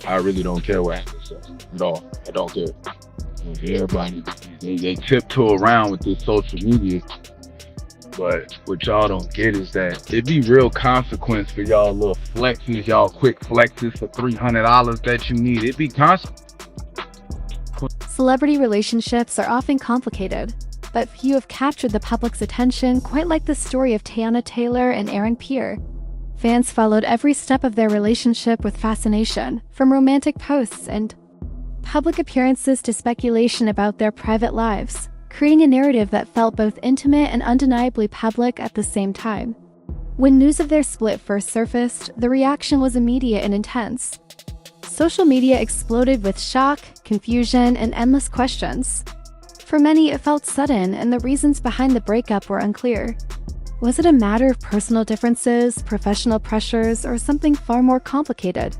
I really don't care what happens at all. I don't care. Everybody, they tiptoe around with this social media, but what y'all don't get is that it be real consequence for y'all little flexes, y'all quick flexes for $300 that you need. It be consequence. Celebrity relationships are often complicated, but few have captured the public's attention quite like the story of Teyana Taylor and Aaron Pierre. Fans followed every step of their relationship with fascination, from romantic posts and public appearances to speculation about their private lives, creating a narrative that felt both intimate and undeniably public at the same time. When news of their split first surfaced, the reaction was immediate and intense. Social media exploded with shock, confusion, and endless questions. For many, it felt sudden, and the reasons behind the breakup were unclear. Was it a matter of personal differences, professional pressures, or something far more complicated?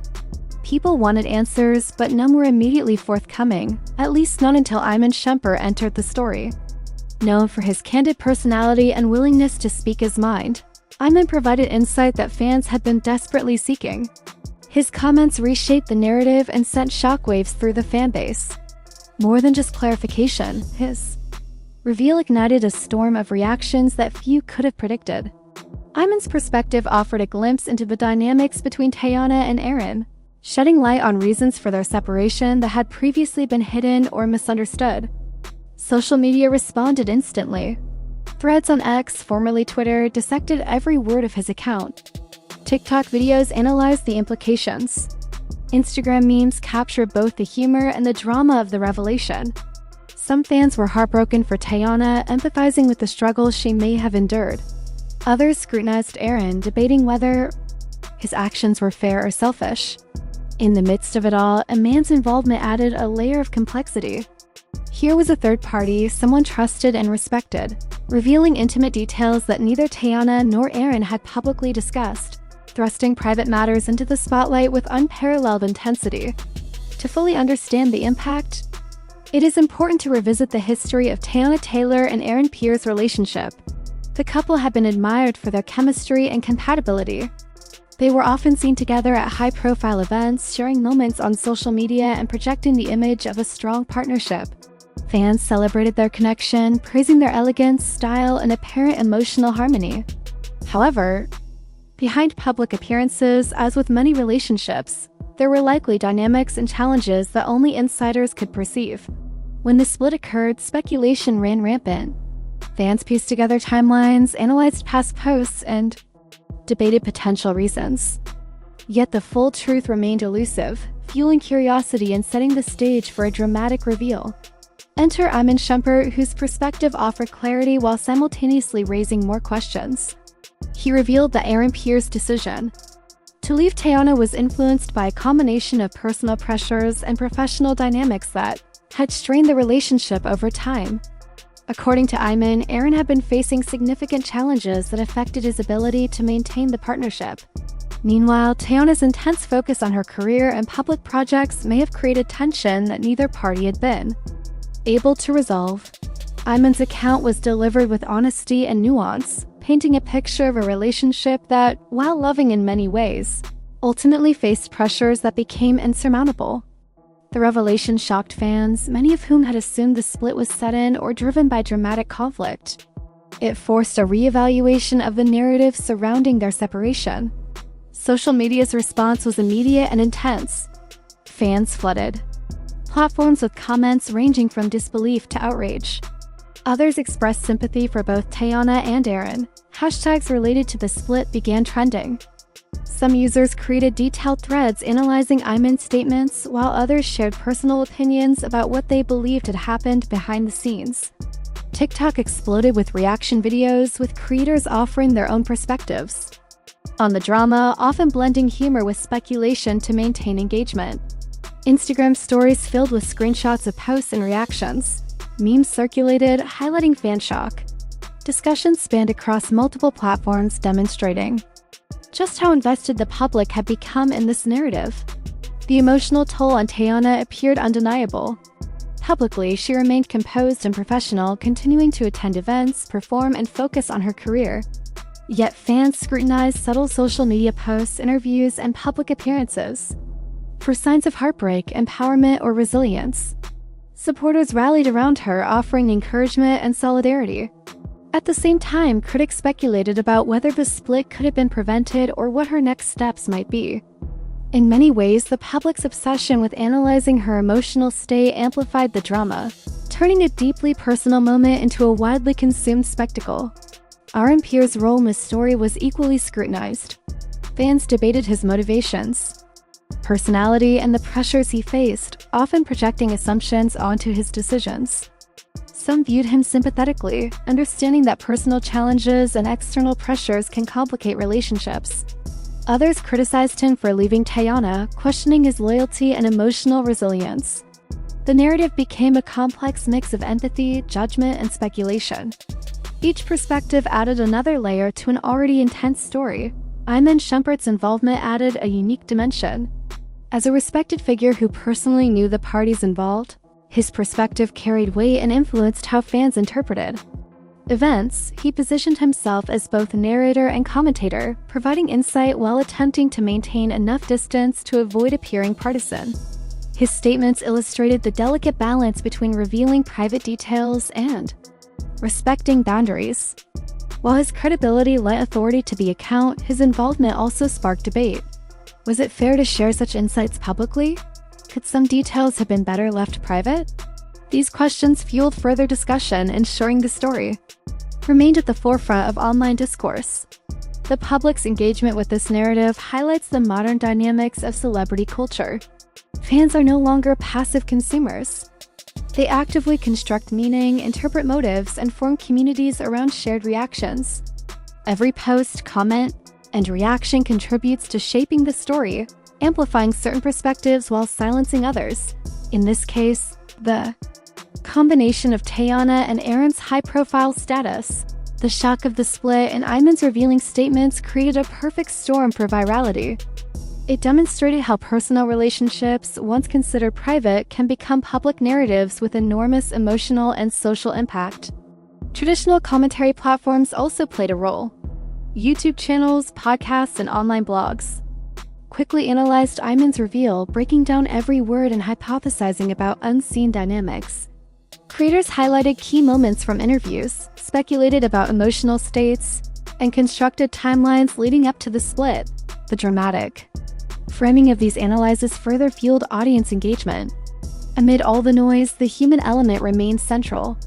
People wanted answers, but none were immediately forthcoming, at least not until Iman Shumpert entered the story. Known for his candid personality and willingness to speak his mind, Iman provided insight that fans had been desperately seeking. His comments reshaped the narrative and sent shockwaves through the fanbase. More than just clarification, his reveal ignited a storm of reactions that few could have predicted. Iman's perspective offered a glimpse into the dynamics between Teyana and Aaron, shedding light on reasons for their separation that had previously been hidden or misunderstood. Social media responded instantly. Threads on X, formerly Twitter, dissected every word of his account. TikTok videos analyzed the implications. Instagram memes captured both the humor and the drama of the revelation. Some fans were heartbroken for Teyana, empathizing with the struggles she may have endured. Others scrutinized Aaron, debating whether his actions were fair or selfish. In the midst of it all, a man's involvement added a layer of complexity. Here was a third party, someone trusted and respected, revealing intimate details that neither Teyana nor Aaron had publicly discussed, thrusting private matters into the spotlight with unparalleled intensity. To fully understand the impact, it is important to revisit the history of Teyana Taylor and Aaron Pierre's relationship. The couple had been admired for their chemistry and compatibility. They were often seen together at high-profile events, sharing moments on social media and projecting the image of a strong partnership. Fans celebrated their connection, praising their elegance, style, and apparent emotional harmony. However, behind public appearances, as with many relationships, there were likely dynamics and challenges that only insiders could perceive. When the split occurred, speculation ran rampant. Fans pieced together timelines, analyzed past posts, and debated potential reasons. Yet the full truth remained elusive, fueling curiosity and setting the stage for a dramatic reveal. Enter Iman Shumpert, whose perspective offered clarity while simultaneously raising more questions. He revealed that Aaron Pierre's decision to leave Teyana was influenced by a combination of personal pressures and professional dynamics that had strained the relationship over time. According to Iman, Aaron had been facing significant challenges that affected his ability to maintain the partnership. Meanwhile, Teyana's intense focus on her career and public projects may have created tension that neither party had been able to resolve. Iman's account was delivered with honesty and nuance, painting a picture of a relationship that, while loving in many ways, ultimately faced pressures that became insurmountable. The revelation shocked fans, many of whom had assumed the split was sudden or driven by dramatic conflict. It forced a reevaluation of the narrative surrounding their separation. Social media's response was immediate and intense. Fans flooded platforms with comments ranging from disbelief to outrage. Others expressed sympathy for both Teyana and Aaron. Hashtags related to the split began trending. Some users created detailed threads analyzing Iman's statements, while others shared personal opinions about what they believed had happened behind the scenes. TikTok exploded with reaction videos, with creators offering their own perspectives on the drama, often blending humor with speculation to maintain engagement. Instagram stories filled with screenshots of posts and reactions. Memes circulated, highlighting fan shock. Discussions spanned across multiple platforms, demonstrating just how invested the public had become in this narrative. The emotional toll on Teyana appeared undeniable. Publicly, she remained composed and professional, continuing to attend events, perform, and focus on her career. Yet fans scrutinized subtle social media posts, interviews, and public appearances. for signs of heartbreak, empowerment, or resilience. Supporters rallied around her, offering encouragement and solidarity. At the same time, critics speculated about whether the split could have been prevented or what her next steps might be. In many ways, the public's obsession with analyzing her emotional state amplified the drama, turning a deeply personal moment into a widely consumed spectacle. Aaron Pierre's role in this story was equally scrutinized. Fans debated his motivations, personality, and the pressures he faced, often projecting assumptions onto his decisions. Some viewed him sympathetically, understanding that personal challenges and external pressures can complicate relationships. Others criticized him for leaving Teyana, questioning his loyalty and emotional resilience. The narrative became a complex mix of empathy, judgment, and speculation. Each perspective added another layer to an already intense story. Iman Shumpert's involvement added a unique dimension. As a respected figure who personally knew the parties involved, his perspective carried weight and influenced how fans interpreted events. He positioned himself as both narrator and commentator, providing insight while attempting to maintain enough distance to avoid appearing partisan. His statements illustrated the delicate balance between revealing private details and respecting boundaries. While his credibility lent authority to the account, his involvement also sparked debate. Was it fair to share such insights publicly? Could some details have been better left private? These questions fueled further discussion, ensuring the story remained at the forefront of online discourse. The public's engagement with this narrative highlights the modern dynamics of celebrity culture. Fans are no longer passive consumers. They actively construct meaning, interpret motives, and form communities around shared reactions. Every post, comment, and reaction contributes to shaping the story, amplifying certain perspectives while silencing others. In this case, the combination of Teyana and Aaron's high-profile status, the shock of the split, and Iman's revealing statements created a perfect storm for virality. It demonstrated how personal relationships, once considered private, can become public narratives with enormous emotional and social impact. Traditional commentary platforms also played a role. YouTube channels, podcasts, and online blogs quickly analyzed Iman's reveal, breaking down every word and hypothesizing about unseen dynamics. Creators highlighted key moments from interviews, speculated about emotional states, and constructed timelines leading up to the split. The dramatic framing of these analyses further fueled audience engagement. Amid all the noise, the human element remained central.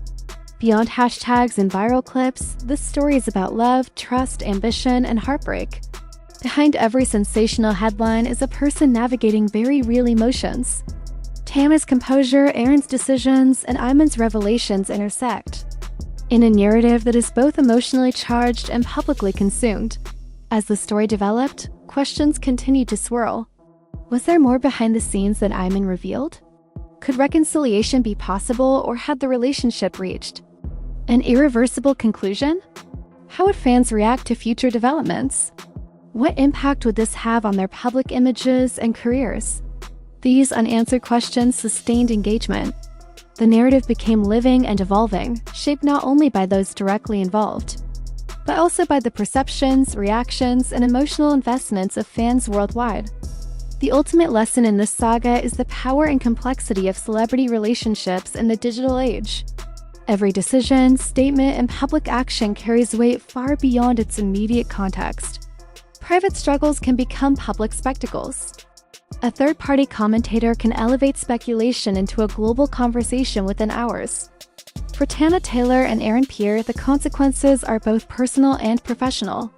Beyond hashtags and viral clips, this story is about love, trust, ambition, and heartbreak. Behind every sensational headline is a person navigating very real emotions. Teyana's composure, Aaron's decisions, and Iman's revelations intersect in a narrative that is both emotionally charged and publicly consumed. As the story developed, questions continued to swirl. Was there more behind the scenes than Iman revealed? Could reconciliation be possible, or had the relationship reached an irreversible conclusion? How would fans react to future developments? What impact would this have on their public images and careers? These unanswered questions sustained engagement. The narrative became living and evolving, shaped not only by those directly involved, but also by the perceptions, reactions, and emotional investments of fans worldwide. The ultimate lesson in this saga is the power and complexity of celebrity relationships in the digital age. Every decision, statement, and public action carries weight far beyond its immediate context. Private struggles can become public spectacles. A third-party commentator can elevate speculation into a global conversation within hours. For Teyana Taylor and Aaron Pierre, the consequences are both personal and professional.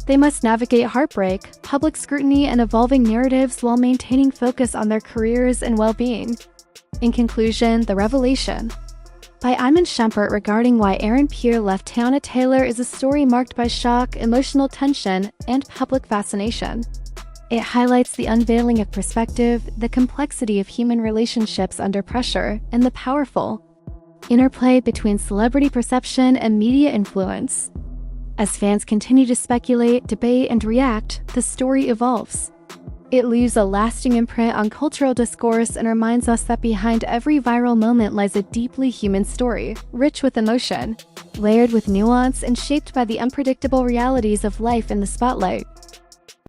They must navigate heartbreak, public scrutiny, and evolving narratives while maintaining focus on their careers and well-being. In conclusion, the revelation by Iman Shumpert regarding why Aaron Pierre left Teyana Taylor is a story marked by shock, emotional tension, and public fascination. It highlights the unveiling of perspective, the complexity of human relationships under pressure, and the powerful interplay between celebrity perception and media influence. As fans continue to speculate, debate, and react, the story evolves. It leaves a lasting imprint on cultural discourse and reminds us that behind every viral moment lies a deeply human story, rich with emotion, layered with nuance, and shaped by the unpredictable realities of life in the spotlight.